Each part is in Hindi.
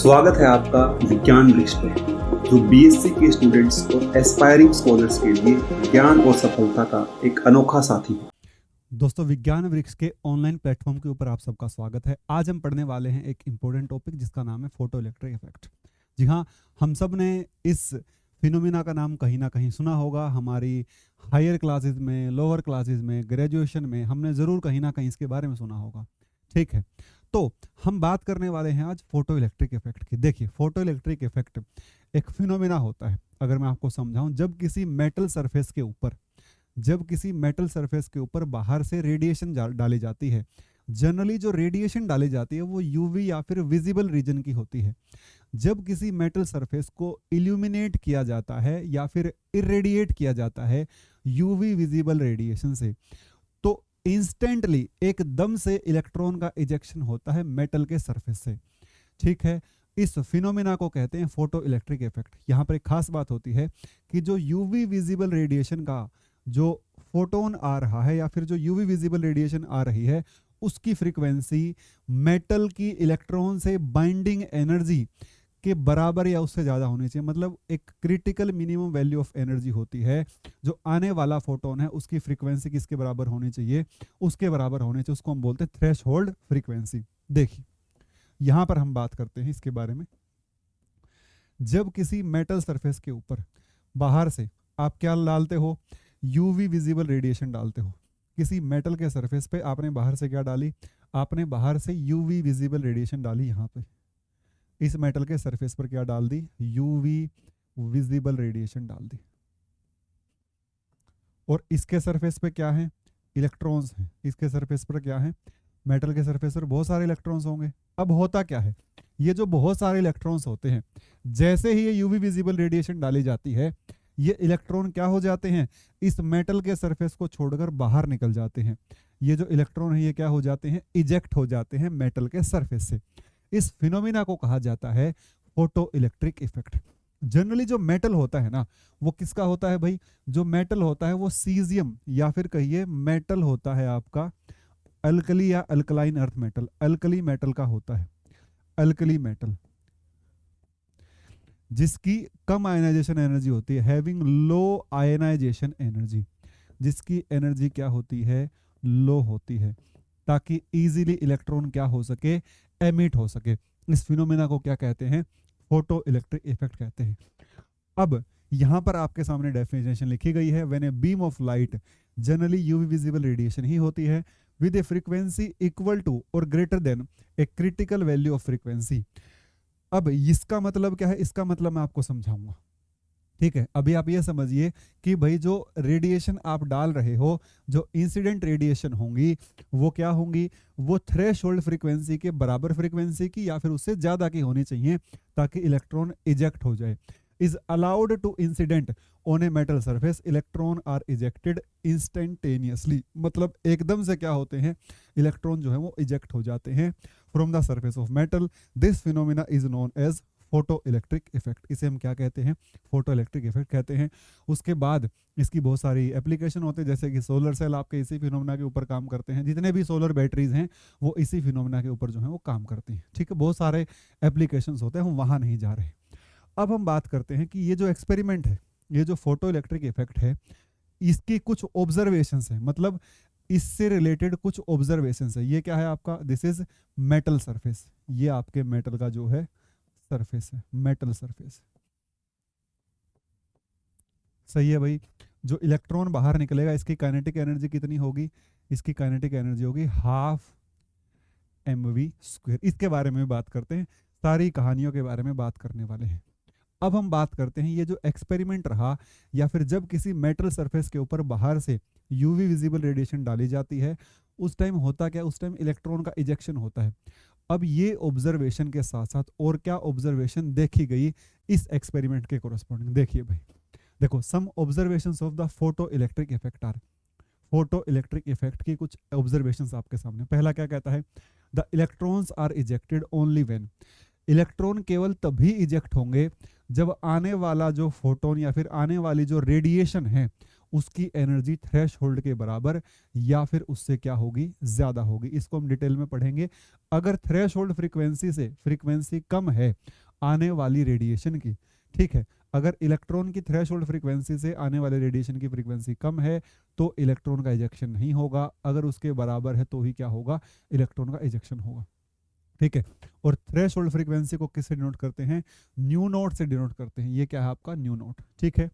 स्वागत है आपका विज्ञान वृक्ष पर, जो बीएससी के स्टूडेंट्स और एस्पायरिंग स्कॉलर्स के लिए ज्ञान और सफलता का एक अनोखा साथी है। दोस्तों, विज्ञान वृक्ष के ऑनलाइन प्लेटफॉर्म के ऊपर आप सबका स्वागत है। आज हम पढ़ने वाले हैं एक इम्पोर्टेंट टॉपिक जिसका नाम है फोटो इलेक्ट्रिक इफेक्ट। जी हाँ, हम सब ने इस फिनोमिना का नाम कहीं ना कहीं सुना होगा। हमारी हायर क्लासेस में, लोअर क्लासेस में, ग्रेजुएशन में हमने ज़रूर कहीं ना कहीं इसके बारे में सुना होगा। ठीक है, तो हम बात करने वाले हैं आज फोटो इलेक्ट्रिक इफेक्ट की। देखिए, फोटो इलेक्ट्रिक इफेक्ट एक फिनोमिना होता है। अगर मैं आपको समझाऊं, जब किसी मेटल सरफेस के ऊपर बाहर से रेडिएशन डाली जाती है, जनरली जो रेडिएशन डाली जाती है वो यूवी या फिर विजिबल रीजन की होती है। जब किसी मेटल सरफेस को इल्यूमिनेट किया जाता है या फिर इरेडिएट किया जाता है यूवी विजिबल रेडिएशन से, तो इंस्टेंटली एकदम से इलेक्ट्रॉन का इजेक्शन होता है मेटल के सरफेस से। ठीक है, इस फिनोमिना को कहते हैं फोटो इलेक्ट्रिक इफेक्ट। यहाँ पर एक खास बात होती है कि जो यूवी विजिबल रेडिएशन का जो फोटोन आ रहा है या फिर जो यूवी विजिबल रेडिएशन आ रही है, उसकी फ्रीक्वेंसी मेटल की इलेक्ट्रॉन से बाइंडिंग एनर्जी के बराबर या उससे ज़्यादा होनी चाहिए। मतलब एक critical minimum value of energy होती है। जो आने वाला फोटोन है उसकी फ्रीक्वेंसी किसके बराबर होनी चाहिए? उसके बराबर होनी चाहिए। उसको हम बोलते हैं थ्रेशहोल्ड फ्रीक्वेंसी। देखिए, यहाँ पर हम बात करते हैं इसके बारे में। जब किसी मेटल सरफेस के ऊपर बाहर से आप क्या डालते हो? यूवी विजिबल रेडिएशन डालते हो। किसी मेटल के सरफेस पे आपने बाहर से क्या डाली? आपने बाहर से यूवी विजिबल रेडिएशन डाली। यहाँ पे इस मेटल के सरफेस पर क्या डाल दी? यूवी विजिबल रेडिएशन डाल दी। और इसके सरफेस पे क्या है? इलेक्ट्रॉन्स हैं। इसके सरफेस पर क्या है? मेटल के सरफेस पर बहुत सारे इलेक्ट्रॉन्स होंगे। अब होता क्या है, ये जो बहुत सारे इलेक्ट्रॉन्स होते हैं, जैसे ही ये यूवी विजिबल रेडिएशन डाली जाती है, ये इलेक्ट्रॉन क्या हो जाते हैं? इस मेटल के सरफेस को छोड़कर बाहर निकल जाते हैं। ये जो इलेक्ट्रॉन है ये क्या हो जाते हैं? इजेक्ट हो जाते हैं मेटल के सरफेस से। इस फिनोमिना को कहा जाता है फोटो इलेक्ट्रिक इफेक्ट। जनरली जो मेटल होता है ना, वो किसका होता है भाई? जो मेटल होता है वो सीजियम या फिर कहिए मेटल होता है आपका अल्कली या alkaline earth metal. Alkali metal का होता है, अल्कली मेटल, जिसकी कम आयनाइजेशन एनर्जी होती है, हैविंग लो आयनाइजेशन एनर्जी। जिसकी एनर्जी क्या होती है? लो होती है, ताकि इजीली इलेक्ट्रॉन क्या हो सके? एमिट हो सके। इस फिनोमेना को क्या कहते हैं? फोटो इलेक्ट्रिक इफेक्ट कहते हैं। अब यहां पर आपके सामने डेफिनेशन लिखी गई है। When a beam of light, generally UV visible radiation ही होती है, with a frequency equal to और greater than a critical value of frequency. अब इसका मतलब क्या है? इसका मतलब मैं आपको समझाऊंगा। ठीक है, अभी आप ये समझिए कि भाई जो रेडिएशन आप डाल रहे हो, जो इंसिडेंट रेडिएशन होंगी, वो क्या होंगी? वो थ्रेशहोल्ड फ्रीक्वेंसी के बराबर फ्रीक्वेंसी की या फिर उससे ज्यादा की होनी चाहिए, ताकि इलेक्ट्रॉन इजेक्ट हो जाए। Is allowed to incident on a metal surface, electron are ejected instantaneously. मतलब एकदम से क्या होते हैं? इलेक्ट्रॉन जो है वो इजेक्ट हो जाते हैं from the surface of metal. This phenomena is known as photo electric effect. इसे हम क्या कहते हैं? फोटो इलेक्ट्रिक इफेक्ट कहते हैं। उसके बाद इसकी बहुत सारी एप्लीकेशन होते हैं, जैसे कि सोलर सेल आपके इसी फिनोमिना के ऊपर काम करते हैं। जितने भी सोलर बैटरीज हैं वो इसी फिनोमिना के ऊपर जो है वो काम करती हैं। ठीक है, बहुत सारे एप्लीकेशंस होते हैं, हम वहां नहीं जा रहे। अब हम बात करते हैं कि ये जो एक्सपेरिमेंट है, ये जो फोटो इलेक्ट्रिक इफेक्ट है, इसकी कुछ ऑब्जर्वेशंस है। मतलब इससे रिलेटेड कुछ ऑब्जर्वेशंस है। ये क्या है आपका? This is metal surface. ये आपके मेटल का जो है सरफेस है, मेटल सरफेस। सही है भाई। जो इलेक्ट्रॉन बाहर निकलेगा, इसकी काइनेटिक एनर्जी कितनी होगी? इसकी काइनेटिक एनर्जी होगी ½ mv²। इसके बारे में बात करते हैं, सारी कहानियों के बारे में बात करने वाले हैं। अब हम बात करते हैं ये जो एक्सपेरिमेंट रहा, या फिर जब किसी मेटल सरफेस के ऊपर बाहर से यूवी विजिबल रेडिएशन डाली जाती है, उस टाइम होता क्या? उस टाइम इलेक्ट्रॉन का इजेक्शन होता है। अब ये ऑब्जर्वेशन के साथ साथ और क्या ऑब्जर्वेशन देखी गई इस एक्सपेरिमेंट के कोरस्पॉन्डिंग? देखिए भाई, देखो, some observations of the photo electric effect are. Photo electric effect की कुछ ऑब्जर्वेशंस आपके सामने। पहला क्या कहता है? The electrons are ejected only when. Electron केवल तभी इजेक्ट होंगे जब आने वाला जो फोटोन या फिर आने वाली जो रेडिएशन है उसकी एनर्जी थ्रेशहोल्ड के बराबर या फिर उससे क्या होगी, ज्यादा होगी। इसको हम डिटेल में पढ़ेंगे। अगर थ्रेशहोल्ड फ्रीक्वेंसी से फ्रीक्वेंसी कम है आने वाली रेडिएशन की, ठीक है, अगर इलेक्ट्रॉन की थ्रेशहोल्ड फ्रीक्वेंसी से आने वाले रेडिएशन की फ्रीक्वेंसी कम है तो इलेक्ट्रॉन का इजेक्शन नहीं होगा, अगर उसके बराबर है तो ही क्या होगा, इलेक्ट्रॉन का इजेक्शन होगा। ठीक है, और थ्रेशहोल्ड फ्रीक्वेंसी को किससे डिनोट करते हैं, न्यू नॉट से डिनोट करते हैं। ये क्या है आपका न्यू नॉट। ठीक है,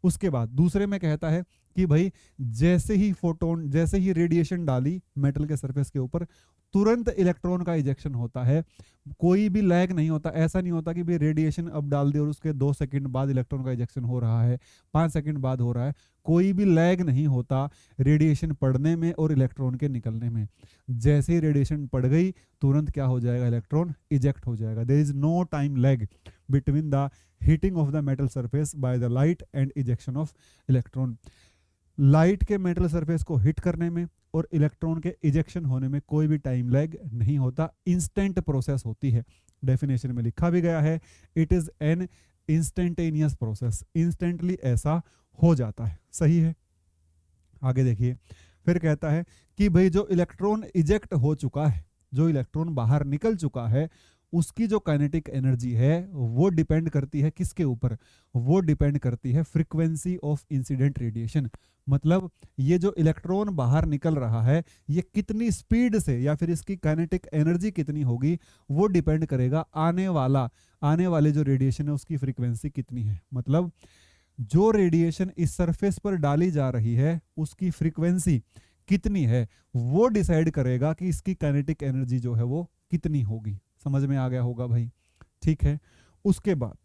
उसके बाद दूसरे में कहता है कि भाई जैसे ही फोटोन, जैसे ही रेडिएशन डाली मेटल के सरफेस के ऊपर, तुरंत इलेक्ट्रॉन का इजेक्शन होता है, कोई भी लैग नहीं होता। ऐसा नहीं होता कि भाई रेडिएशन अब डाल दी और उसके 2 सेकंड बाद इलेक्ट्रॉन का इजेक्शन हो रहा है, 5 सेकंड बाद हो रहा है, कोई भी लैग नहीं होता रेडिएशन पड़ने में और इलेक्ट्रॉन के निकलने में। जैसे ही रेडिएशन पड़ गई तुरंत क्या हो जाएगा, इलेक्ट्रॉन इजेक्ट हो जाएगा। There is no time lag between the heating of the metal surface by the light and ejection of electron. Light के मेटल सरफेस को हिट करने में और इलेक्ट्रॉन के इजेक्शन होने में कोई भी टाइम लैग नहीं होता, इंस्टेंट प्रोसेस होती है। डेफिनेशन में लिखा भी गया है, it is an instantaneous process, instantly ऐसा हो जाता है। सही है, आगे देखिए। फिर कहता है कि भाई जो इलेक्ट्रॉन इजेक्ट हो चुका है, जो इलेक्ट्रॉन बाहर निकल चुका है, उसकी जो काइनेटिक एनर्जी है वो डिपेंड करती है किसके ऊपर, वो डिपेंड करती है फ्रीक्वेंसी ऑफ इंसिडेंट रेडिएशन। मतलब ये जो इलेक्ट्रॉन बाहर निकल रहा है ये कितनी स्पीड से या फिर इसकी काइनेटिक एनर्जी कितनी होगी वो डिपेंड करेगा आने वाले जो रेडिएशन है उसकी फ्रीक्वेंसी कितनी है। मतलब जो रेडिएशन इस सरफेस पर डाली जा रही है उसकी फ्रीक्वेंसी कितनी है वो डिसाइड करेगा कि इसकी काइनेटिक एनर्जी जो है वो कितनी होगी। समझ में आ गया होगा भाई। ठीक है, उसके बाद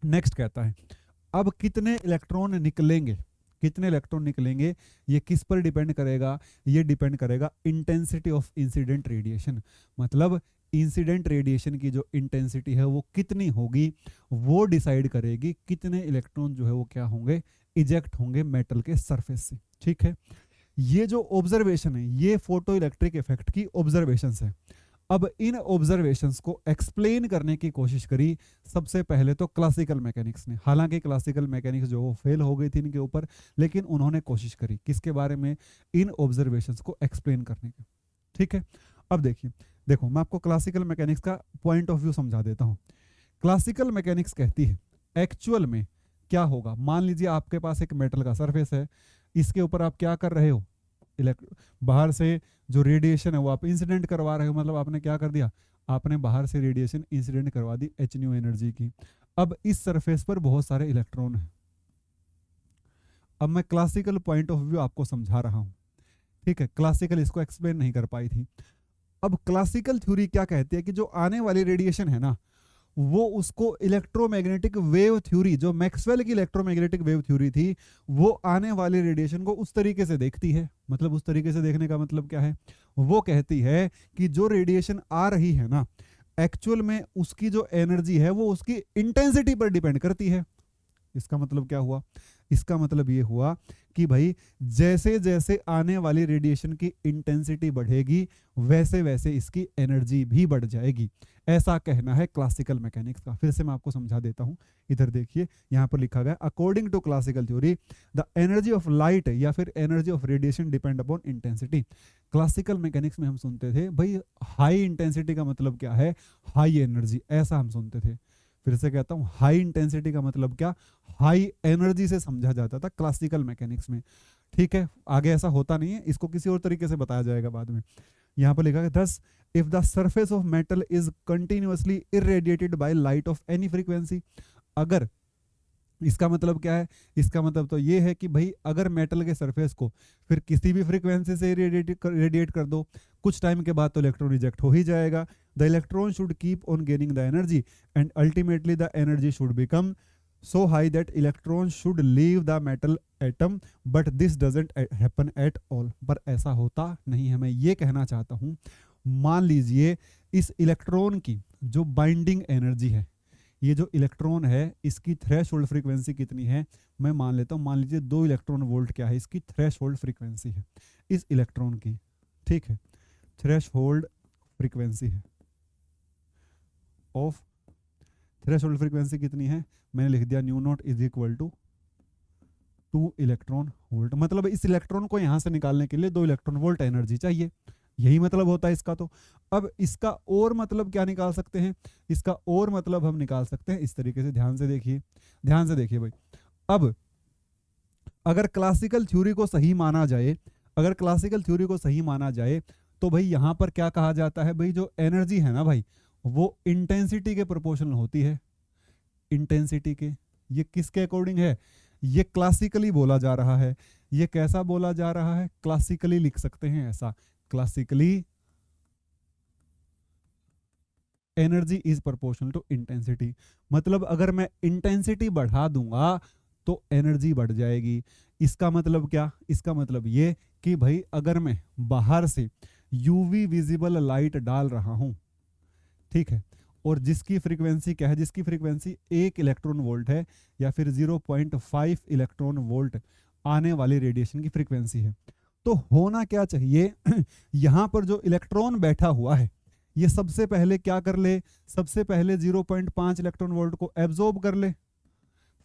नेक्स्ट कहता है अब कितने इलेक्ट्रॉन निकलेंगे, कितने इलेक्ट्रॉन निकलेंगे ये किस पर डिपेंड करेगा, ये डिपेंड करेगा इंटेंसिटी ऑफ इंसिडेंट रेडिएशन। मतलब इंसिडेंट रेडिएशन की जो इंटेंसिटी है वो कितनी होगी वो डिसाइड करेगी कितने इलेक्ट्रॉन जो है वो क्या होंगे, इजेक्ट होंगे मेटल के सरफेस से। ठीक है, ये जो ऑब्जर्वेशन है ये फोटो इलेक्ट्रिक इफेक्ट की ऑब्जर्वेशंस है। अब इन ऑब्जर्वेशंस को एक्सप्लेन करने की कोशिश करी सबसे पहले तो क्लासिकल मैकेनिक्स ने। हालांकि क्लासिकल मैकेनिक्स जो वो फेल हो गई थी इनके ऊपर, लेकिन उन्होंने कोशिश करी किसके बारे में, इन ऑब्जर्वेशंस को एक्सप्लेन करने की। ठीक है, अब देखिए, देखो मैं आपको क्लासिकल मैकेनिक्स का पॉइंट ऑफ व्यू समझा देता हूं। क्लासिकल मैकेनिक्स कहती है एक्चुअल में क्या होगा। मान लीजिए आपके पास एक मेटल का सरफेस है, इसके ऊपर आप क्या कर रहे हो, बाहर से जो रेडिएशन है वो आप इंसिडेंट करवा रहे हो। मतलब आपने क्या कर दिया, आपने बाहर से रेडिएशन इंसिडेंट करवा दी h न्यू एनर्जी की। अब इस सरफेस पर बहुत सारे इलेक्ट्रॉन हैं। अब मैं क्लासिकल पॉइंट ऑफ व्यू आपको समझा रहा हूं। ठीक है, क्लासिकल इसको एक्सप्लेन नहीं कर पाई थी। अब क्लासिकल थ्योरी क्या कहती है कि जो आने वाली रेडिएशन है ना वो उसको इलेक्ट्रोमैग्नेटिक वेव थ्योरी, जो मैक्सवेल की इलेक्ट्रोमैग्नेटिक वेव थ्योरी थी, वो आने वाले रेडिएशन को उस तरीके से देखती है। मतलब उस तरीके से देखने का मतलब क्या है, वो कहती है कि जो रेडिएशन आ रही है ना एक्चुअल में उसकी जो एनर्जी है वो उसकी इंटेंसिटी पर डिपेंड करती है। इसका मतलब क्या हुआ, इसका मतलब ये हुआ कि भाई जैसे जैसे आने वाली रेडिएशन की इंटेंसिटी बढ़ेगी वैसे वैसे इसकी एनर्जी भी बढ़ जाएगी। ऐसा कहना है क्लासिकल मैकेनिक्स का। फिर से मैं आपको समझा देता हूं, इधर देखिए, यहां पर लिखा गया according to classical theory the energy of light या फिर energy of radiation depend upon intensity. Classical mechanics में हम सुनते थे भाई हाई इंटेंसिटी का मतलब क्या है, हाई एनर्जी, ऐसा हम सुनते थे। फिर से कहता हूं, हाई इंटेंसिटी का मतलब क्या, हाई एनर्जी से समझा जाता था क्लासिकल मैकेनिक्स में। ठीक है, आगे ऐसा होता नहीं है, इसको किसी और तरीके से बताया जाएगा बाद में। यहां पर लिखा है thus if the surface of metal is continuously irradiated by light of any frequency। अगर, इसका मतलब क्या है, इसका मतलब तो ये है कि भाई अगर मेटल के सरफेस को फिर किसी भी फ्रीक्वेंसी से रेडिएट कर दो, कुछ टाइम के बाद तो इलेक्ट्रॉन रिजेक्ट हो ही जाएगा। The electron should keep on gaining the energy and ultimately the energy should become so high that electrons should leave the metal atom, but this doesn't happen at all। पर ऐसा होता नहीं है। मैं ये कहना चाहता हूँ, मान लीजिए इस इलेक्ट्रॉन की जो बाइंडिंग एनर्जी है, ये जो इलेक्ट्रॉन है इसकी थ्रेशहोल्ड फ्रीक्वेंसी कितनी है, मैं मान लेता हूँ, मान लीजिए 2 इलेक्ट्रॉन वोल्ट क्या है इसकी थ्रेशहोल्ड फ्रीक्वेंसी है इस इलेक्ट्रॉन की। ठीक है, थ्रेशहोल्ड फ्रीक्वेंसी है ऑफ, थ्रेशहोल्ड फ्रीक्वेंसी कितनी है, मैंने लिख दिया nu naught is equal to 2 electron volt. मतलब इस इलेक्ट्रॉन को यहां से निकालने के लिए 2 इलेक्ट्रॉन वोल्ट एनर्जी चाहिए, यही मतलब होता है इसका। तो अब इसका और मतलब क्या निकाल सकते हैं, इसका और मतलब हम निकाल सकते हैं इस तरीके से, ध्यान से देखिए, ध्यान से देखिए भाई। अब अगर क्लासिकल थ्योरी को सही माना जाए, अगर क्लासिकल थ्योरी को सही माना जाए तो भाई यहां पर क्या कहा जाता है भाई, जो एनर्जी है ना भाई वो इंटेंसिटी के प्रोपोर्शनल होती है, इंटेंसिटी के। ये किसके अकॉर्डिंग है, ये क्लासिकली बोला जा रहा है। ये कैसा बोला जा रहा है, क्लासिकली लिख सकते हैं ऐसा, classically energy is proportional to intensity. मतलब अगर मैं इंटेंसिटी बढ़ा दूंगा तो एनर्जी बढ़ जाएगी। इसका मतलब क्या, इसका मतलब ये कि भाई अगर मैं बाहर से यूवी विजिबल लाइट डाल रहा हूं, ठीक है, और जिसकी फ्रीक्वेंसी क्या है, जिसकी फ्रीक्वेंसी 1 इलेक्ट्रॉन वोल्ट है या फिर 0.5 इलेक्ट्रॉन वोल्ट आने वाली रेडिएशन की फ्रीक्वेंसी है, तो होना क्या चाहिए यहां पर जो इलेक्ट्रॉन बैठा हुआ है ये सबसे पहले क्या कर ले, सबसे पहले 0.5 इलेक्ट्रॉन वोल्ट को एब्जॉर्ब कर ले,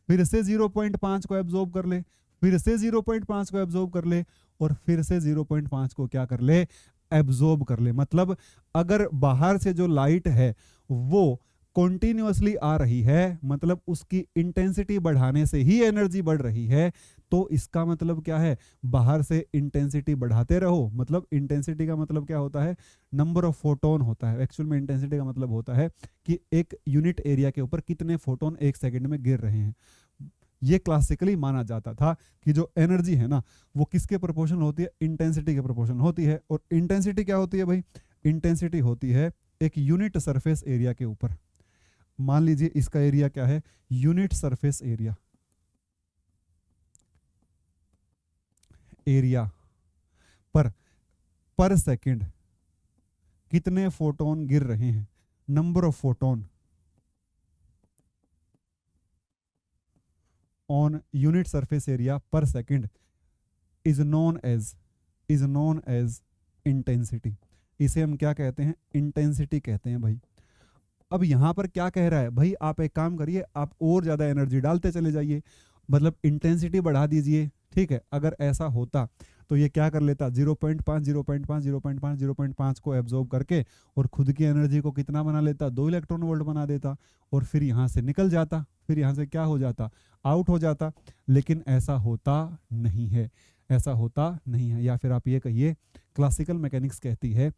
फिर से 0.5 को एब्जॉर्ब कर ले, फिर से 0.5 को एब्जॉर्ब कर ले, और फिर से 0.5 को क्या कर ले, एब्जॉर्ब कर ले। मतलब अगर बाहर से जो लाइट है वो कॉन्टिन्यूअसली आ रही है, मतलब उसकी इंटेंसिटी बढ़ाने से ही एनर्जी बढ़ रही है, तो इसका मतलब क्या है, बाहर से इंटेंसिटी बढ़ाते रहो। मतलब इंटेंसिटी का मतलब क्या होता है, नंबर ऑफ फोटोन होता है। एक्चुअल में इंटेंसिटी का मतलब होता है कि एक यूनिट एरिया के ऊपर कितने फोटोन एक सेकंड में गिर रहे हैं। ये क्लासिकली माना जाता था कि जो एनर्जी है ना वो किसके प्रोपोर्शनल होती है, इंटेंसिटी के प्रोपोर्शनल होती है। और इंटेंसिटी क्या होती है भाई, इंटेंसिटी होती है एक यूनिट सरफेस एरिया के ऊपर। मान लीजिए इसका एरिया क्या है, unit surface area, area per second कितने फोटोन गिर रहे हैं, number of photon on unit surface area per second is known as intensity. इसे हम क्या कहते हैं, इंटेंसिटी कहते हैं भाई। अब यहां पर क्या कह रहा है भाई, आप एक काम करिए, आप और ज्यादा एनर्जी डालते चले जाइए, मतलब इंटेंसिटी बढ़ा दीजिए, ठीक है। अगर ऐसा होता तो ये क्या कर लेता, 0.5 0.5 0.5 0.5 को एब्जॉर्ब करके और खुद की एनर्जी को कितना बना लेता, 2 इलेक्ट्रॉन वोल्ट बना देता, और फिर यहां से निकल जाता, फिर यहां से क्या हो जाता, आउट हो जाता। लेकिन ऐसा होता नहीं है, ऐसा होता नहीं है। या फिर आप ये कहिए, क्लासिकल मैकेनिक्स कहती है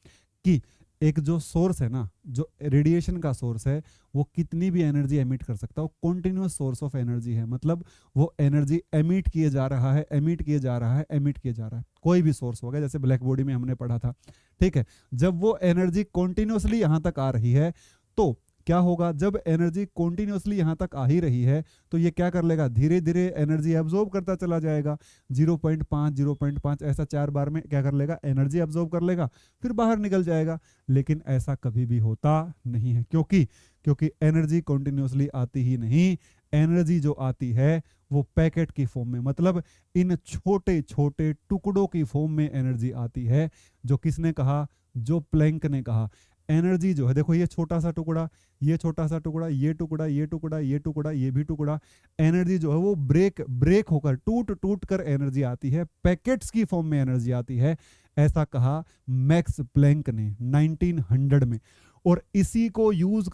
कि एक जो सोर्स है ना, जो रेडिएशन का सोर्स है, वो कितनी भी एनर्जी एमिट कर सकता है, वो कॉन्टिन्यूअस सोर्स ऑफ एनर्जी है। मतलब वो एनर्जी एमिट किए जा रहा है, एमिट किए जा रहा है, एमिट किए जा रहा है। कोई भी सोर्स होगा, जैसे ब्लैक बॉडी में हमने पढ़ा था, ठीक है। जब वो एनर्जी कॉन्टिन्यूअसली यहां तक आ रही है तो क्या होगा, जब एनर्जी कॉन्टिन्यूअसली यहां तक आ ही रही है तो ये क्या कर लेगा, धीरे धीरे एनर्जी एब्जॉर्ब करता चला जाएगा। 0.5 0.5 ऐसा 4 बार में क्या कर लेगा, एनर्जी एब्जॉर्ब कर लेगा, फिर बाहर निकल जाएगा। लेकिन ऐसा कभी भी होता नहीं है, क्योंकि एनर्जी कॉन्टिन्यूअसली आती ही नहीं। एनर्जी जो आती है वो पैकेट की फॉर्म में, मतलब इन छोटे छोटे टुकड़ों की फॉर्म में एनर्जी आती है। जो किसने कहा, जो प्लैंक ने कहा। एनर्जी जो है, देखो ये छोटा सा टुकड़ा, ये छोटा सा टुकड़ा, ये टुकड़ा, ये टुकड़ा, ये टुकड़ा, ये भी टुकड़ा, एनर्जी जो है वो ब्रेक होकर टूट कर एनर्जी आती है, पैकेट्स की फॉर्म में एनर्जी आती है। ऐसा कहा मैक्स प्लैंक ने 1900 में। और इसी को यूज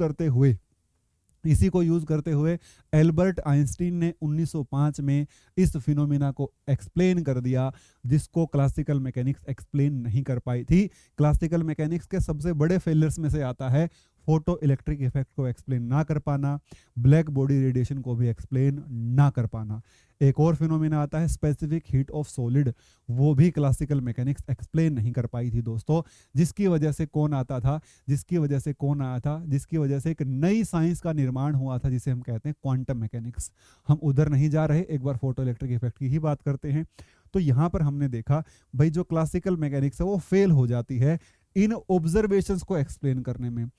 करते हुए एल्बर्ट आइंस्टीन ने 1905 में इस फिनोमिना को एक्सप्लेन कर दिया, जिसको क्लासिकल मैकेनिक्स एक्सप्लेन नहीं कर पाई थी। क्लासिकल मैकेनिक्स के सबसे बड़े फेलियर्स में से आता है फोटो इलेक्ट्रिक इफेक्ट को एक्सप्लेन ना कर पाना, ब्लैक बॉडी रेडिएशन को भी एक्सप्लेन ना कर पाना। एक और फिनोमिना आता है स्पेसिफिक हीट ऑफ सॉलिड, वो भी क्लासिकल मैकेनिक्स एक्सप्लेन नहीं कर पाई थी दोस्तों। जिसकी वजह से कौन आता था, जिसकी वजह से एक नई साइंस का निर्माण हुआ था, जिसे हम कहते हैं क्वांटम मैकेनिक्स। हम उधर नहीं जा रहे, एक बार फोटो इलेक्ट्रिक इफेक्ट की ही बात करते हैं। तो यहाँ पर हमने देखा भाई जो क्लासिकल मैकेनिक्स है वो फेल हो जाती है इन ऑब्जर्वेशंस को एक्सप्लेन करने में।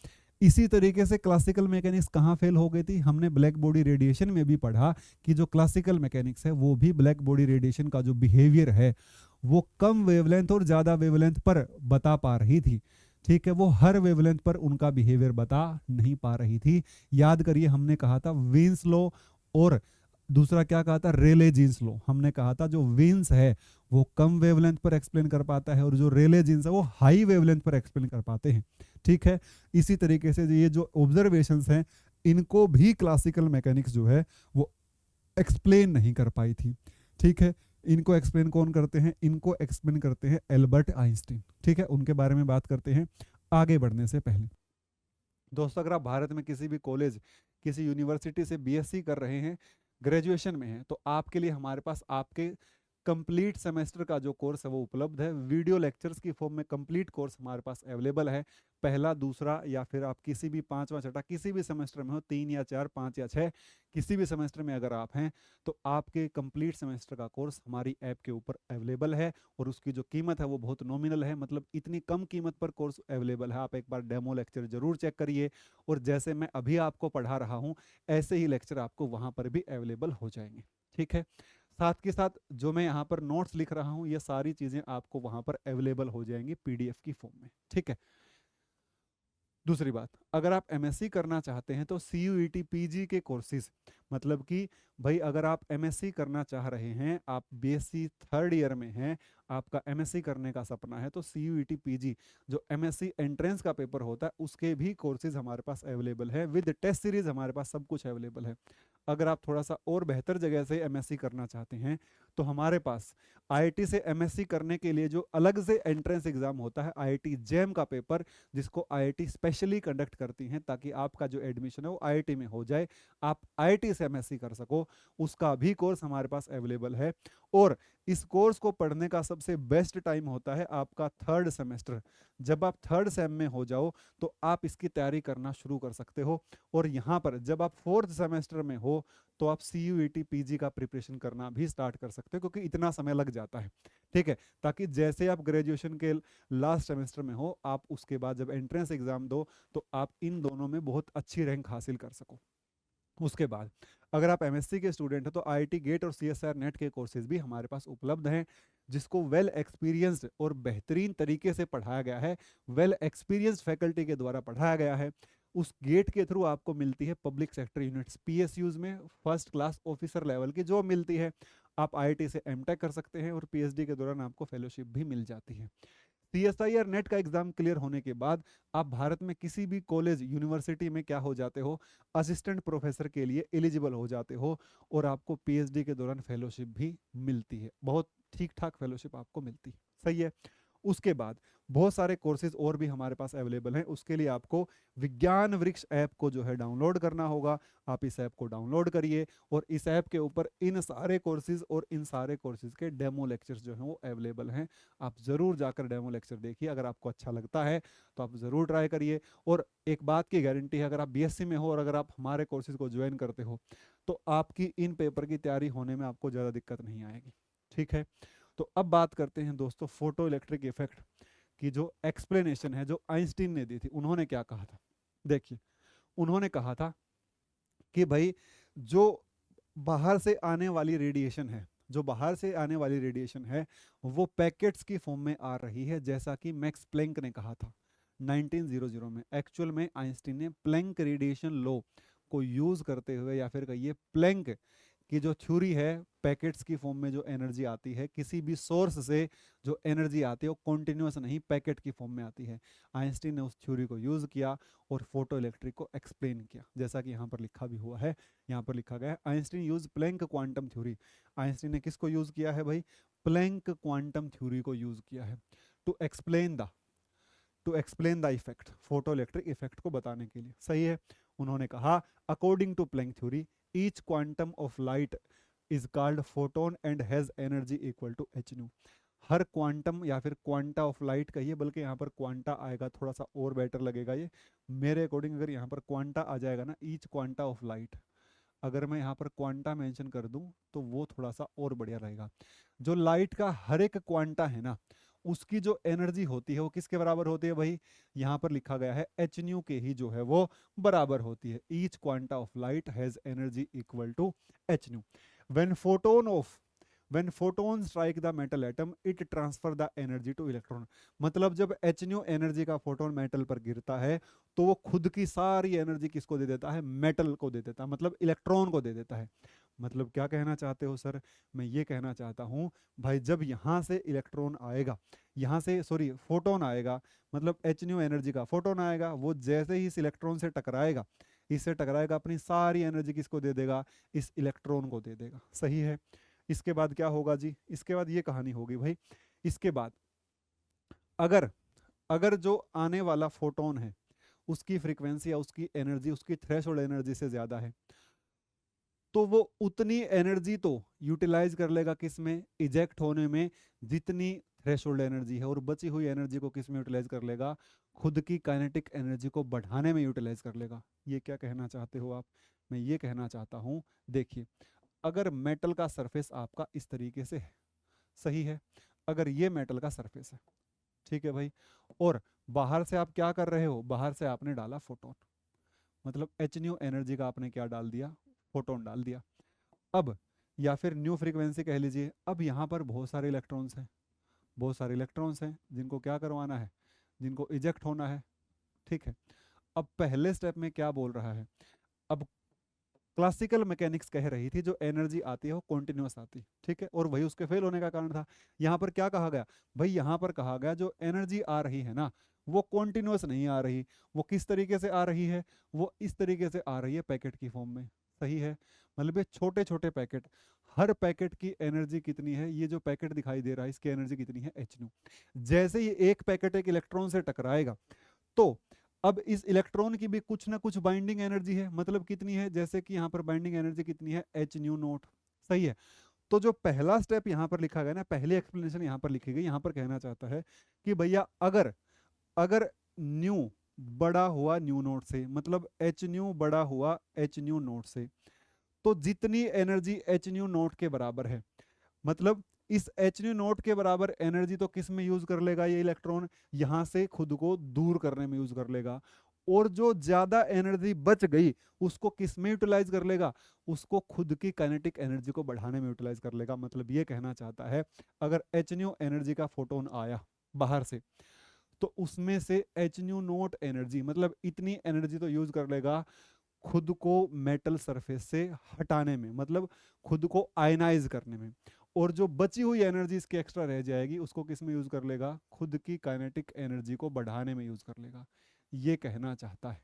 इसी तरीके से क्लासिकल मैकेनिक्स कहाँ फेल हो गई थी, हमने ब्लैक बॉडी रेडिएशन में भी पढ़ा कि जो क्लासिकल मैकेनिक्स है वो भी ब्लैक बॉडी रेडिएशन का जो बिहेवियर है वो कम वेवलेंथ और ज्यादा वेवलेंथ पर बता पा रही थी, ठीक है। वो हर वेवलेंथ पर उनका बिहेवियर बता नहीं पा रही थी। याद करिए हमने कहा था वीन्स लॉ और दूसरा क्या कहा था, रेले जीन्स लो। हमने कहा था जो वीन्स है वो कम वेवलेंथ पर एक्सप्लेन कर पाता है और जो रेले जीन्स है वो हाई वेवलेंथ पर एक्सप्लेन कर पाते हैं। ठीक है, इसी तरीके से ये जो ऑब्जर्वेशंस हैं इनको भी क्लासिकल मैकेनिक्स जो है वो एक्सप्लेन नहीं कर पाई थी। ठीक है, इनको एक्सप्लेन कौन करते हैं, इनको एक्सप्लेन करते हैं एल्बर्ट आइंस्टीन। ठीक है, उनके बारे में बात करते हैं आगे बढ़ने से पहले। दोस्तों, अगर आप भारत में किसी भी कॉलेज, किसी यूनिवर्सिटी से बीएससी कर रहे हैं, ग्रेजुएशन में हैं, तो आपके लिए हमारे पास आपके कंप्लीट सेमेस्टर का जो कोर्स है वो उपलब्ध है। वीडियो लेक्चर्स की फॉर्म में कंप्लीट कोर्स हमारे पास अवेलेबल है। पहला, दूसरा या फिर आप किसी भी पांचवा छठा किसी भी सेमेस्टर में हो, 3 या 4, 5 या 6 किसी भी सेमेस्टर में अगर आप हैं तो आपके कंप्लीट सेमेस्टर का कोर्स हमारी ऐप के ऊपर अवेलेबल है। और उसकी जो कीमत है वो बहुत नॉमिनल है, मतलब इतनी कम कीमत पर कोर्स अवेलेबल है। आप एक बार डेमो लेक्चर जरूर चेक करिए और जैसे मैं अभी आपको पढ़ा रहा हूँ ऐसे ही लेक्चर आपको वहां पर भी अवेलेबल हो जाएंगे। ठीक है, साथ के साथ जो मैं यहाँ पर नोट्स लिख रहा हूँ ये सारी चीजें आपको वहां पर अवेलेबल हो जाएंगी पीडीएफ की फॉर्म में। ठीक है, दूसरी बात, अगर आप एमएससी करना चाहते हैं तो सीयूईटी पीजी के कोर्सेज, मतलब कि भाई अगर आप एमएससी करना चाह रहे हैं, आप बीएससी थर्ड ईयर में हैं, आपका एमएससी करने का सपना है, तो सीयूईटी पीजी जो एमएससी एंट्रेंस का पेपर होता है उसके भी कोर्सेज हमारे पास अवेलेबल है। विद टेस्ट सीरीज हमारे पास सब कुछ अवेलेबल है। अगर आप थोड़ा सा और बेहतर जगह से एमएससी करना चाहते हैं तो हमारे पास आईआईटी से एमएससी करने के लिए जो अलग से एंट्रेंस एग्जाम होता है, आईआईटी जेम का पेपर, जिसको आईआईटी स्पेशली कंडक्ट करती हैं ताकि आपका जो एडमिशन है वो आईआईटी में हो जाए, आप आईआईटी से एमएससी कर सको, उसका भी कोर्स हमारे पास अवेलेबल है। और इस कोर्स को पढ़ने का सबसे बेस्ट टाइम होता है आपका थर्ड सेमेस्टर। जब आप थर्ड सेम में हो जाओ तो आप इसकी तैयारी करना शुरू कर सकते हो। और यहाँ पर जब आप फोर्थ सेमेस्टर में हो तो आप सीयूईटी पीजी का प्रिपरेशन करना भी स्टार्ट कर सकते हो, क्योंकि इतना समय लग जाता है। ठीक है, ताकि जैसे आप ग्रेजुएशन के लास्ट सेमेस्टर में हो, आप उसके बाद जब एंट्रेंस एग्जाम दो तो आप इन दोनों में बहुत अच्छी रैंक हासिल कर सको। उसके बाद अगर आप एमएससी के स्टूडेंट हैं तो आईआईटी गेट और सीएसआर नेट के कोर्सेज भी हमारे पास उपलब्ध हैं, जिसको वेल एक्सपीरियंस्ड और बेहतरीन तरीके से पढ़ाया गया है, वेल एक्सपीरियंस्ड फैकल्टी के द्वारा पढ़ाया गया है। उस गेट के थ्रू आपको मिलती है पब्लिक सेक्टर यूनिट्स, पीएसयूज में फर्स्ट क्लास ऑफिसर लेवल की जॉब मिलती है। आप आईआईटी से एमटेक कर सकते हैं और पीएचडी के दौरान आपको फेलोशिप भी मिल जाती है। सीएसआईआर नेट का एग्जाम क्लियर होने के बाद आप भारत में किसी भी कॉलेज यूनिवर्सिटी में क्या हो जाते हो, असिस्टेंट प्रोफेसर के लिए एलिजिबल हो जाते हो और आपको पीएचडी के दौरान फेलोशिप भी मिलती है, बहुत ठीक ठाक फेलोशिप आपको मिलती है। सही है, उसके बाद बहुत सारे कोर्सेज और भी हमारे पास अवेलेबल हैं। उसके लिए आपको विज्ञान वृक्ष ऐप को जो है डाउनलोड करना होगा। आप इस ऐप को डाउनलोड करिए और इस ऐप के ऊपर इन सारे कोर्सेज और इन सारे कोर्सेज के डेमो लेक्चर्स जो हैं वो अवेलेबल हैं। आप ज़रूर जाकर डेमो लेक्चर देखिए, अगर आपको अच्छा लगता है तो आप ज़रूर ट्राई करिए। और एक बात की गारंटी है, अगर आप बीएससी में हो और अगर आप हमारे कोर्सेज को ज्वाइन करते हो तो आपकी इन पेपर की तैयारी होने में आपको ज़्यादा दिक्कत नहीं आएगी। ठीक है, तो अब बात करते हैं दोस्तों फोटो इलेक्ट्रिक इफेक्ट की जो एक्सप्लेनेशन है जो आइंस्टीन ने दी थी। उन्होंने क्या कहा था, देखिए उन्होंने कहा था कि भाई जो बाहर से आने वाली रेडिएशन है, जो बाहर से आने वाली रेडिएशन है वो पैकेट्स की फॉर्म में आ रही है, जैसा कि मैक्स प्लैंक ने कहा था 1900 में। एक्चुअल में आइंस्टीन ने प्लैंक रेडिएशन लॉ को यूज करते हुए, या फिर कहिए प्लैंक की जो थ्योरी है, पैकेट्स की फॉर्म में जो एनर्जी आती है, किसी भी सोर्स से जो एनर्जी आती है वो कॉन्टिन्यूस नहीं पैकेट की फॉर्म में आती है। आइंस्टीन ने उस थ्योरी को यूज किया और फोटो इलेक्ट्रिक को एक्सप्लेन किया, जैसा कि यहाँ पर लिखा भी हुआ है। यहाँ पर लिखा गया है Einstein use Planck quantum theory. Einstein ने किसको यूज किया है भाई, प्लैंक क्वांटम थ्योरी को यूज किया है to explain the effect, photo electric effect को बताने के लिए। सही है, उन्होंने कहा according to Planck theory each quantum of light is called photon and has energy equal to h nu। Her quantum या फिर क्वांटा ऑफ लाइट कहिए, बल्कि यहाँ पर क्वांटा आएगा थोड़ा सा और बेटर लगेगा ये मेरे अकॉर्डिंग। अगर यहाँ पर क्वांटा आ जाएगा ना, ईच क्वांटा ऑफ लाइट, अगर मैं यहाँ पर क्वांटा मेंशन कर दूं तो वो थोड़ा सा और बढ़िया रहेगा। जो लाइट का हर एक क्वांटा है ना, उसकी जो एनर्जी होती है वो किसके बराबर होती है भाई, यहाँ पर लिखा गया है एच न्यू के ही जो है वो बराबर होती है। Each quanta of light has energy equal to h nu. When photon strike the metal atom it transfer the energy to electron. मतलब जब एच न्यू एनर्जी का फोटोन मेटल पर गिरता है तो वो खुद की सारी एनर्जी किसको दे देता है, मेटल को दे देता है, मतलब इलेक्ट्रॉन को दे देता है। मतलब क्या कहना चाहते हो सर? मैं ये कहना चाहता हूँ भाई, जब यहाँ से इलेक्ट्रॉन आएगा, यहाँ से सॉरी फोटोन आएगा, मतलब एच न्यू एनर्जी का फोटोन आएगा, वो जैसे ही इस इलेक्ट्रॉन से टकराएगा, इससे टकराएगा, अपनी सारी एनर्जी किसको दे देगा? इस इलेक्ट्रॉन को दे देगा। सही है। इसके बाद क्या होगा जी? इसके बाद ये कहानी होगी भाई। इसके बाद अगर अगर जो आने वाला फोटोन है उसकी फ्रीक्वेंसी या उसकी एनर्जी उसकी थ्रेशोल्ड एनर्जी से ज्यादा है, तो वो उतनी एनर्जी तो यूटिलाइज कर लेगा किस में? इजेक्ट होने में, जितनी थ्रेशोल्ड एनर्जी है, और बची हुई एनर्जी को किस में यूटिलाइज कर लेगा? खुद की काइनेटिक एनर्जी को बढ़ाने में यूटिलाइज कर लेगा। ये क्या कहना चाहते हो आप? मैं ये कहना चाहता हूं, देखिए, अगर मेटल का सरफेस आपका इस तरीके से है, सही है, अगर ये मेटल का सरफेस है, ठीक है भाई, और बाहर से आप क्या कर रहे हो? बाहर से आपने डाला फोटोन, मतलब एच न्यू एनर्जी का आपने क्या डाल दिया? फोटोन डाल दिया। अब या फिर न्यू फ्रीक्वेंसी कह लीजिए। अब यहाँ पर बहुत सारे इलेक्ट्रॉन्स हैं, बहुत सारे इलेक्ट्रॉन्स हैं जिनको क्या करवाना है? जिनको इजेक्ट होना है। ठीक है। अब पहले स्टेप में क्या बोल रहा है? अब क्लासिकल मैकेनिक्स कह रही थी जो एनर्जी आती है वो कॉन्टिन्यूस आती है, ठीक है, और वही उसके फेल होने का कारण था। यहाँ पर क्या कहा गया भाई? यहाँ पर कहा गया जो एनर्जी आ रही है ना, वो कॉन्टिन्यूस नहीं आ रही। वो किस तरीके से आ रही है? वो इस तरीके से आ रही है, पैकेट की फॉर्म में। सही है। मतलब ये छोटे छोटे पैकेट, हर पैकेट की एनर्जी कितनी है? ये जो पैकेट दिखाई दे रहा है इसकी एनर्जी कितनी है? H new. जैसे ही एक पैकेट एक इलेक्ट्रॉन से टकराएगा, तो अब इस इलेक्ट्रॉन की भी कुछ ना कुछ बाइंडिंग एनर्जी है। मतलब कितनी है? जैसे कि यहाँ पर बाइंडिंग एनर्जी कितनी है? H nu note. सही है। तो जो पहला स्टेप यहाँ पर लिखा गया ना, पहली एक्सप्लेनेशन यहाँ पर लिखी गई, यहाँ पर कहना चाहता है कि भैया अगर अगर न्यू बड़ा हुआ न्यू नोट से, मतलब एच न्यू बड़ा हुआ एच न्यू नोट से, तो जितनी एनर्जी एच न्यू नोट के बराबर है, मतलब इस एच न्यू नोट के बराबर एनर्जी तो किस में यूज कर लेगा ये इलेक्ट्रॉन? यहां से खुद को दूर करने में यूज कर लेगा। और जो ज्यादा एनर्जी बच गई उसको किस में यूटिलाइज कर लेगा? उसको खुद की काइनेटिक एनर्जी को बढ़ाने में यूटिलाइज कर लेगा। मतलब ये कहना चाहता है, अगर एच न्यू एनर्जी का फोटोन आया बाहर से, तो उसमें से एच न्यू नोट एनर्जी, मतलब इतनी एनर्जी तो यूज कर लेगा खुद को मेटल सरफेस से हटाने में, मतलब खुद को आयनाइज करने में। और जो बची हुई एनर्जी इसकी एक्स्ट्रा रह जाएगी उसको किस में यूज कर लेगा? खुद की काइनेटिक एनर्जी को बढ़ाने में यूज कर लेगा। ये कहना चाहता है,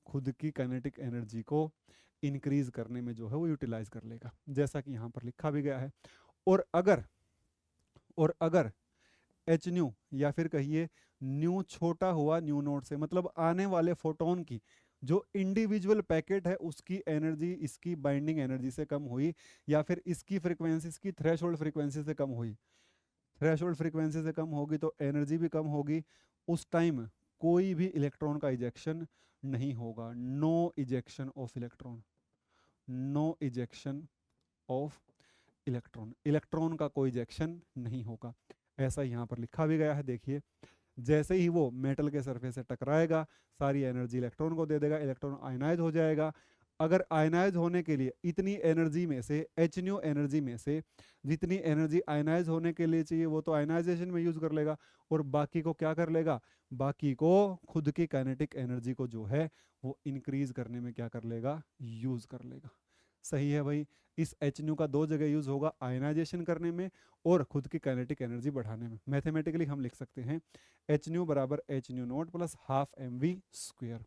खुद की काइनेटिक एनर्जी को इंक्रीज करने में जो है वो यूटिलाइज कर लेगा, जैसा कि यहाँ पर लिखा भी गया है। और अगर एच न्यू या फिर कहिए न्यू छोटा हुआ न्यू नोट से, मतलब आने वाले फोटोन की जो इंडिविजुअल पैकेट है उसकी एनर्जी इसकी बाइंडिंग एनर्जी से कम हुई, या फिर इसकी फ्रीक्वेंसी इसकी थ्रेशोल्ड फ्रीक्वेंसी से कम हुई, थ्रेशोल्ड फ्रीक्वेंसी से कम होगी तो एनर्जी भी कम होगी, उस टाइम कोई भी इलेक्ट्रॉन का इजेक्शन नहीं होगा। No ejection of electron, no ejection of electron, electron का कोई इजेक्शन नहीं होगा। ऐसा यहाँ पर लिखा भी गया है। देखिए, जैसे ही वो मेटल के सरफेस से टकराएगा सारी एनर्जी इलेक्ट्रॉन को दे देगा, इलेक्ट्रॉन आयनाइज हो जाएगा। अगर आयनाइज होने के लिए इतनी एनर्जी में से, एच न्यू एनर्जी में से जितनी एनर्जी आयनाइज होने के लिए चाहिए वो तो आयनाइजेशन में यूज कर लेगा, और बाकी को क्या कर लेगा? बाकी को खुद की काइनेटिक एनर्जी को जो है वो इंक्रीज करने में क्या कर लेगा? यूज कर लेगा। सही है भाई। इस एच न्यू का दो जगह यूज होगा, आयनाइजेशन करने में और खुद की काइनेटिक एनर्जी बढ़ाने में। मैथमेटिकली हम लिख सकते हैं एच न्यू बराबर h nu naught plus half m v square.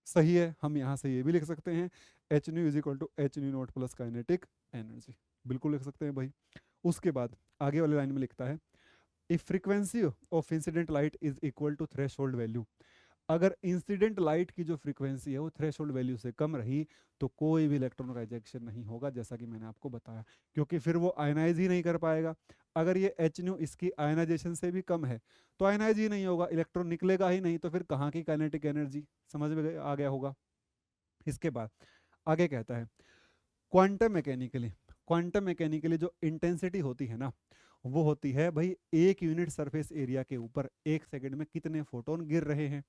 सही है। हम यहाँ से ये भी लिख सकते हैं h nu is equal to h nu naught plus kinetic energy, बिल्कुल लिख सकते हैं भाई। उसके बाद आगे वाली लाइन में लिखता है if frequency of incident light is equal to threshold value, अगर इंसिडेंट लाइट की जो फ्रीक्वेंसी है वो थ्रेशोल्ड वैल्यू से कम रही तो कोई भी इलेक्ट्रॉन का इजेक्शन नहीं होगा, जैसा कि मैंने आपको बताया, क्योंकि फिर वो आयनाइज ही नहीं कर पाएगा। अगर ये एच न्यू इसकी आयनाइजेशन से भी कम है तो आयनाइज ही नहीं होगा, इलेक्ट्रॉन निकलेगा ही नहीं, तो फिर कहाँ की काइनेटिक एनर्जी? समझ में आ गया होगा। इसके बाद आगे कहता है क्वांटम मैकेनिकली जो इंटेंसिटी होती है ना, वो होती है भाई एक यूनिट सरफेस एरिया के ऊपर एक सेकंड में कितने फोटोन गिर रहे हैं।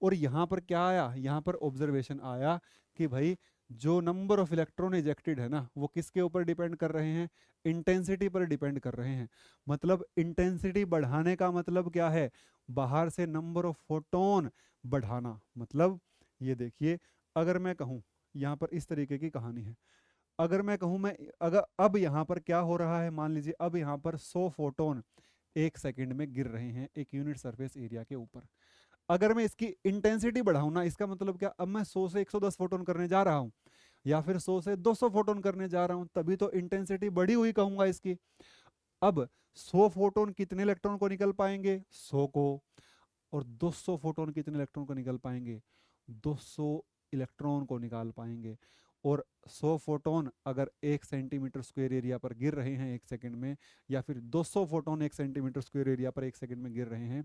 और यहाँ पर क्या आया? यहाँ पर ऑब्जर्वेशन आया कि भाई जो नंबर ऑफ इलेक्ट्रॉन इजेक्टेड है ना वो किसके ऊपर डिपेंड कर रहे हैं? इंटेंसिटी पर डिपेंड कर रहे हैं। मतलब इंटेंसिटी बढ़ाने का मतलब क्या है? बाहर से नंबर ऑफ फोटोन बढ़ाना। मतलब ये देखिए, अगर मैं कहूँ यहाँ पर इस तरीके की कहानी है, अगर मैं कहूं मैं अगर अब यहाँ पर क्या हो रहा है, मान लीजिए अब यहाँ पर 100 फोटोन 1 सेकंड में गिर रहे हैं एक यूनिट सरफेस एरिया के ऊपर। अगर मैं इसकी इंटेंसिटी बढ़ाऊं ना, इसका मतलब क्या, अब मैं 100 से 110 फोटोन करने जा रहा हूं या फिर 100 से 200 फोटोन करने जा रहा हूं, तभी तो इंटेंसिटी बढ़ी हुई कहूंगा इसकी। अब 100 फोटोन कितने इलेक्ट्रॉन को निकल पाएंगे, 100 को, और 200 फोटोन कितने इलेक्ट्रॉन को निकल पाएंगे, 200 इलेक्ट्रॉन को निकाल पाएंगे। और 100 फोटोन अगर 1 सेंटीमीटर स्क्वायर एरिया पर गिर रहे हैं 1 सेकंड में, या फिर 200 फोटोन 1 सेंटीमीटर स्क्वायर एरिया पर 1 सेकंड में गिर रहे हैं,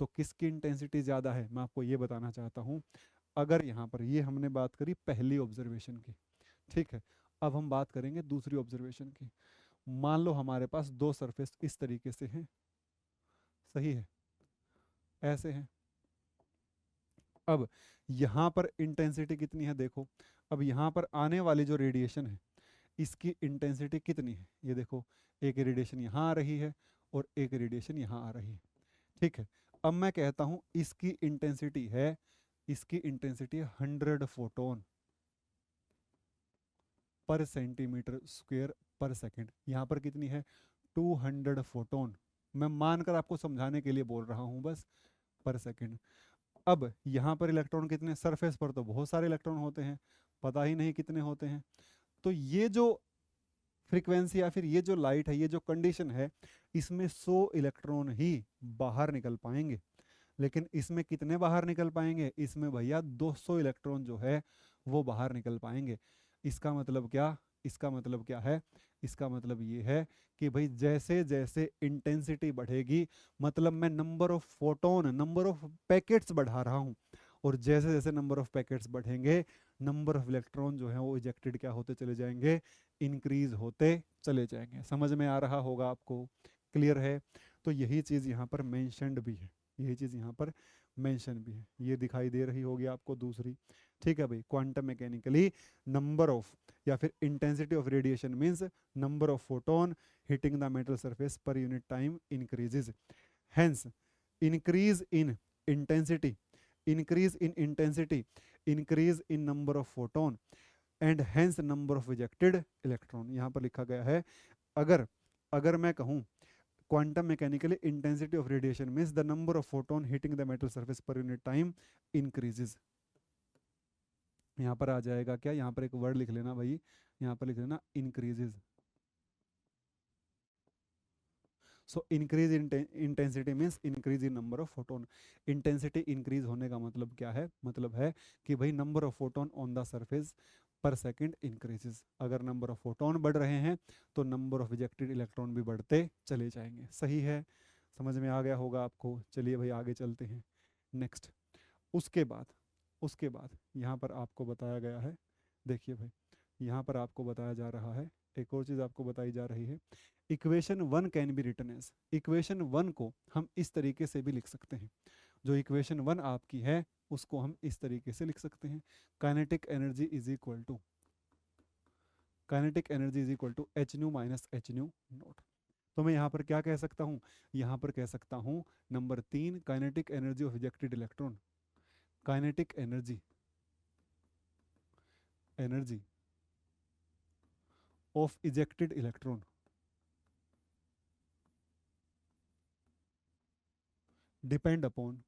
तो किसकी इंटेंसिटी ज़्यादा है, मैं आपको ये बताना चाहता हूँ। अगर यहाँ पर ये हमने बात करी पहली ऑब्जर्वेशन की, ठीक है, अब हम बात करेंगे दूसरी ऑब्जर्वेशन की। मान लो हमारे पास दो सरफेस इस तरीके से हैं, सही है, ऐसे हैं। अब यहाँ पर इंटेंसिटी कितनी है देखो, अब यहाँ पर आने वाली जो रेडिएशन है इसकी इंटेंसिटी कितनी है, ये देखो, एक रेडिएशन यहाँ आ रही है और एक रेडिएशन यहाँ आ रही है, ठीक है। अब मैं कहता हूँ इसकी इंटेंसिटी है, इसकी इंटेंसिटी है 100 फोटोन पर सेंटीमीटर स्क्वायर पर सेकंड। यहाँ पर कितनी है, 200 फोटोन, मैं मानकर आपको समझाने के लिए बोल रहा हूँ बस, पर सेकंड। अब यहाँ पर इलेक्ट्रॉन कितने, सरफेस पर तो बहुत सारे इलेक्ट्रॉन होते हैं, पता ही नहीं कितने होते हैं। तो ये जो फ्रीक्वेंसी या फिर ये जो लाइट है, ये जो कंडीशन है, इसमें 100 इलेक्ट्रॉन ही बाहर निकल पाएंगे। लेकिन इसमें कितने बाहर निकल पाएंगे, इसमें भैया 200 इलेक्ट्रॉन जो है वो बाहर निकल पाएंगे। इसका मतलब क्या, इसका मतलब क्या है, इसका मतलब ये है कि भाई जैसे जैसे इंटेंसिटी बढ़ेगी, मतलब मैं number of photon, number of packets बढ़ा रहा हूँ, और जैसे जैसे नंबर ऑफ पैकेट्स बढ़ेंगे, नंबर ऑफ इलेक्ट्रॉन जो है वो इजेक्टेड क्या होते चले जाएंगे, इंक्रीज होते चले जाएंगे। समझ में आ रहा होगा आपको, क्लियर है। तो यही चीज़ यहाँ पर मेंशन्ड भी है, यही चीज़ यहाँ पर मेंशन भी है, ये दिखाई दे रही होगी आपको दूसरी, ठीक है भाई। क्वांटम मैकेनिकली नंबर ऑफ या फिर intensity of radiation means number of photon hitting the metal surface per unit time increases, hence increase in intensity, increase in intensity, increase in number of photon and hence number of ejected electron। यहाँ पर लिखा गया है, अगर अगर मैं कहूँ quantum mechanically intensity of radiation means the number of photon hitting the metal surface per unit time increases. यहाँ पर आ जाएगा क्या, यहाँ पर एक वर्ड लिख लेना भाई, यहाँ पर लिख लेना increases. So increase in intensity means increase in number of photon. Intensity increase होने का मतलब क्या है, मतलब है कि भाई number of photon on the surface पर सेकंड इंक्रीजेस। अगर नंबर ऑफ फोटोन बढ़ रहे हैं तो नंबर ऑफ इजेक्टेड इलेक्ट्रॉन भी बढ़ते चले जाएंगे, सही है, समझ में आ गया होगा आपको। चलिए भाई आगे चलते हैं नेक्स्ट। उसके बाद यहाँ पर आपको बताया गया है, देखिए भाई यहाँ पर आपको बताया जा रहा है, एक और चीज़ आपको बताई जा रही है, equation 1 can be written as, equation 1 को हम इस तरीके से भी लिख सकते हैं। जो इक्वेशन 1 आपकी है उसको हम इस तरीके से लिख सकते हैं, kinetic energy is equal to, kinetic energy is equal to h nu minus h nu naught. तो मैं यहाँ पर क्या कह सकता हूँ, यहाँ पर कह सकता हूँ number 3 kinetic energy of ejected electron, kinetic energy of ejected electron depend upon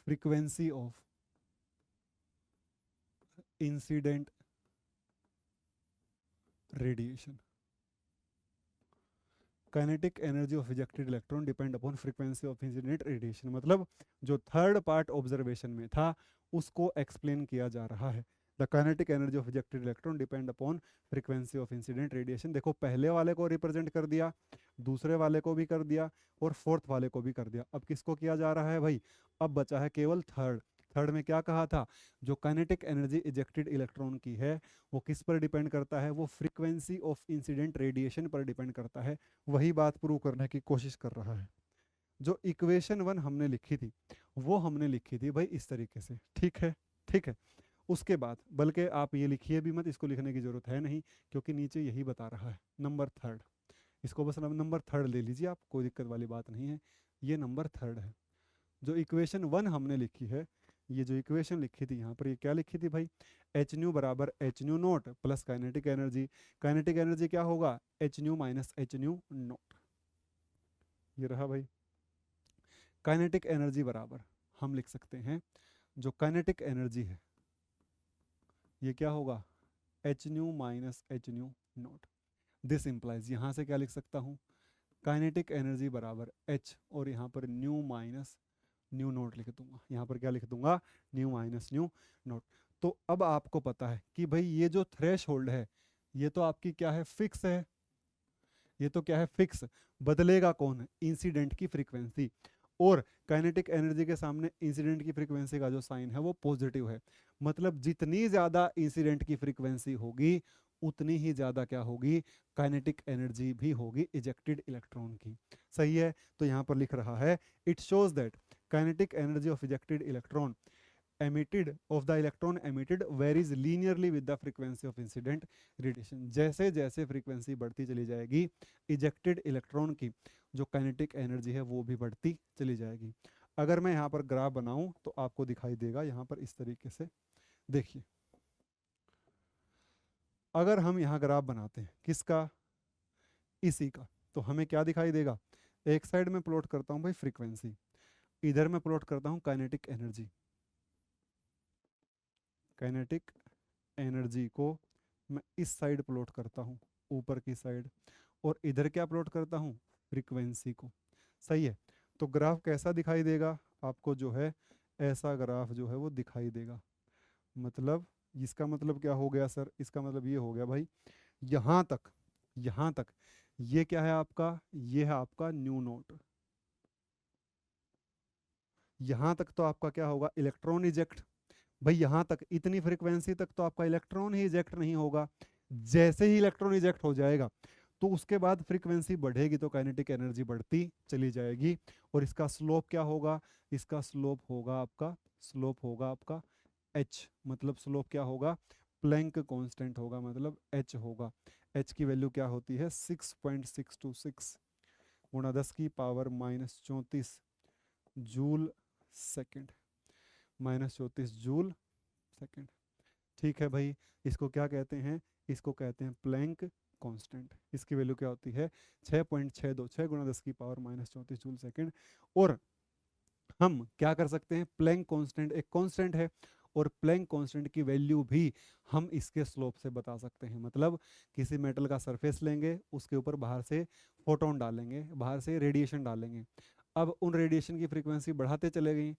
frequency of incident radiation। Kinetic energy of ejected electron depend upon frequency of incident radiation, मतलब जो थर्ड पार्ट ऑब्जर्वेशन में था उसको एक्सप्लेन किया जा रहा है। The kinetic energy of ejected electron depend upon frequency of incident radiation. देखो पहले वाले को रिप्रेजेंट कर दिया, दूसरे वाले को भी कर दिया, और फोर्थ वाले को भी कर दिया। अब किसको किया जा रहा है भाई, अब बचा है केवल थर्ड। थर्ड में क्या कहा था, जो काइनेटिक एनर्जी इजेक्टेड इलेक्ट्रॉन की है वो किस पर डिपेंड करता है, वो फ्रीक्वेंसी ऑफ इंसिडेंट रेडिएशन पर डिपेंड करता है। वही बात प्रूव करने की कोशिश कर रहा है। जो इक्वेशन 1 हमने लिखी थी वो हमने लिखी थी भाई इस तरीके से, ठीक है, ठीक है। उसके बाद बल्कि आप ये लिखिए भी मत, इसको लिखने की जरूरत है नहीं, क्योंकि नीचे यही बता रहा है नंबर थर्ड, इसको बस नंबर थर्ड ले लीजिए आप, कोई दिक्कत वाली बात नहीं है, ये नंबर थर्ड है। जो इक्वेशन 1 हमने लिखी है ये जो इक्वेशन लिखी थी यहाँ पर, ये क्या लिखी थी भाई, एच न्यू बराबर h nu naught plus kinetic energy. Kinetic energy क्या होगा, H nu minus h nu note. ये रहा भाई। काइनेटिक एनर्जी बराबर हम लिख सकते हैं, जो काइनेटिक एनर्जी है ये क्या होगा, H nu minus h nu note. This implies, यहाँ से क्या लिख सकता हूँ, काइनेटिक एनर्जी बराबर एच और यहाँ पर न्यू माइनस न्यू नोट लिख दूंगा। यहाँ पर क्या लिख दूंगा, न्यू माइनस न्यू नोट। तो अब आपको पता है कि भाई ये जो थ्रेश होल्ड है ये तो आपकी क्या है, फिक्स है। ये तो क्या है, फिक्स। बदलेगा कौन, इंसिडेंट की फ्रीक्वेंसी। और काइनेटिक एनर्जी के सामने इंसिडेंट की फ्रीक्वेंसी का जो साइन है वो पॉजिटिव है। मतलब जितनी ज्यादा इंसिडेंट की फ्रीक्वेंसी होगी उतनी ही ज्यादा क्या होगी, काइनेटिक एनर्जी भी होगी इजेक्टेड इलेक्ट्रॉन की। सही है। तो यहाँ पर लिख रहा है, it shows that kinetic energy of ejected electron emitted of the electron emitted varies linearly with the frequency of incident radiation। जैसे जैसे फ्रीक्वेंसी बढ़ती चली जाएगी इजेक्टेड इलेक्ट्रॉन की जो काइनेटिक एनर्जी है वो भी बढ़ती चली जाएगी। अगर मैं यहाँ पर ग्राफ बनाऊं तो आपको दिखाई देगा यहाँ पर इस तरीके से। देखिए, अगर हम यहाँ ग्राफ बनाते हैं किसका, इसी का, तो हमें क्या दिखाई देगा, एक साइड में प्लॉट करता हूँ भाई फ्रीक्वेंसी, इधर में प्लॉट करता हूँ काइनेटिक एनर्जी। काइनेटिक एनर्जी को मैं इस साइड प्लॉट करता हूँ, ऊपर की साइड, और इधर क्या प्लॉट करता हूँ, फ्रीक्वेंसी को। सही है। तो ग्राफ कैसा दिखाई देगा आपको, जो है ऐसा ग्राफ जो है वो दिखाई देगा। मतलब इसका मतलब क्या हो गया सर, इसका मतलब ये हो गया भाई, यहाँ तक, यहाँ तक ये क्या है आपका, ये है आपका न्यू नोट। यहाँ तक तो आपका क्या होगा, इलेक्ट्रॉन इजेक्ट। भाई यहाँ तक, इतनी फ्रीक्वेंसी तक तो आपका इलेक्ट्रॉन ही इजेक्ट नहीं होगा। जैसे ही इलेक्ट्रॉन इजेक्ट हो जाएगा तो उसके बाद फ्रीक्वेंसी बढ़ेगी तो काइनेटिक एनर्जी बढ़ती चली जाएगी। और इसका स्लोप क्या होगा, इसका स्लोप होगा आपका, स्लोप होगा आपका एच। मतलब स्लोप क्या होगा, प्लैंक कांस्टेंट होगा, मतलब एच होगा। एच की वैल्यू क्या होती है, 6.626 गुणा 10 की power minus 34 joule second, minus 34 joule second. ठीक है भाई, इसको क्या कहते हैं, इसको कहते हैं प्लैंक कांस्टेंट। इसकी वैल्यू क्या होती है, 6.626 गुणा 10 की पावर माइनस 34 जूल सेकेंड। और हम क्या कर सकते हैं, प्लैंक कांस्टेंट एक कांस्टेंट है और प्लैंक कांस्टेंट की वैल्यू भी हम इसके स्लोप से बता सकते हैं। मतलब किसी मेटल का सरफेस लेंगे, उसके ऊपर बाहर से फोटोन डालेंगे, बाहर से रेडिएशन डालेंगे। अब उन रेडिएशन की फ्रीक्वेंसी बढ़ाते चले गई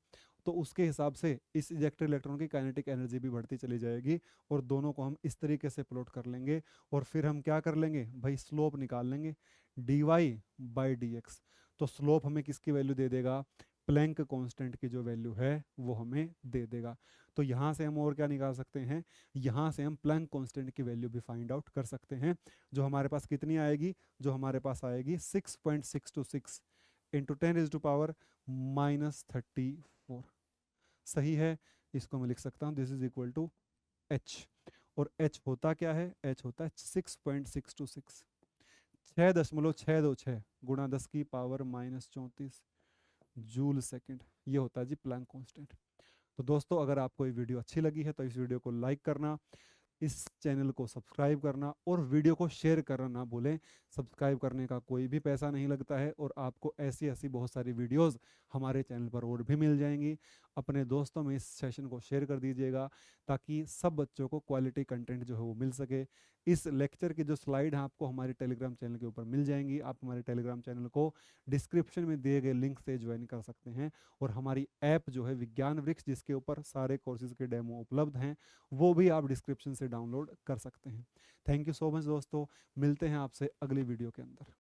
तो उसके हिसाब से इस इजेक्टेड इलेक्ट्रॉन की काइनेटिक एनर्जी भी बढ़ती चली जाएगी। और दोनों को हम इस तरीके से प्लॉट कर लेंगे और फिर हम क्या कर लेंगे भाई, स्लोप निकाल लेंगे, d y by d x. तो स्लोप हमें किसकी वैल्यू दे देगा, प्लैंक कांस्टेंट की जो वैल्यू है वो हमें दे देगा। तो यहाँ से हम और क्या निकाल सकते हैं, यहाँ से हम प्लैंक कांस्टेंट की वैल्यू भी फाइंड आउट कर सकते हैं, जो हमारे पास कितनी आएगी, जो हमारे पास आएगी 6.626 इंटू 10⁻³ -34। सही है। इसको मैं लिख सकता हूँ, this is equal to h. और एच होता क्या है, एच होता है 6.626, 6.626 गुणा 10 की पावर माइनस 34 जूल सेकंड। ये होता है जी प्लैंक कांस्टेंट। तो दोस्तों, अगर आपको ये वीडियो अच्छी लगी है तो इस वीडियो को लाइक करना, इस चैनल को सब्सक्राइब करना और वीडियो को शेयर करना ना भूलें। सब्सक्राइब करने का कोई भी पैसा नहीं लगता है और आपको ऐसी ऐसी बहुत सारी वीडियोस हमारे चैनल पर और भी मिल जाएंगी। अपने दोस्तों में इस सेशन को शेयर कर दीजिएगा ताकि सब बच्चों को क्वालिटी कंटेंट जो है वो मिल सके। इस लेक्चर की जो स्लाइड है आपको हमारे टेलीग्राम चैनल के ऊपर मिल जाएंगी। आप हमारे टेलीग्राम चैनल को डिस्क्रिप्शन में दिए गए लिंक से ज्वाइन कर सकते हैं। और हमारी ऐप जो है विज्ञान वृक्ष, जिसके ऊपर सारे कोर्सेज के डेमो उपलब्ध हैं, वो भी आप डिस्क्रिप्शन से डाउनलोड कर सकते हैं। थैंक यू सो मच दोस्तों, मिलते हैं आपसे अगली वीडियो के अंदर।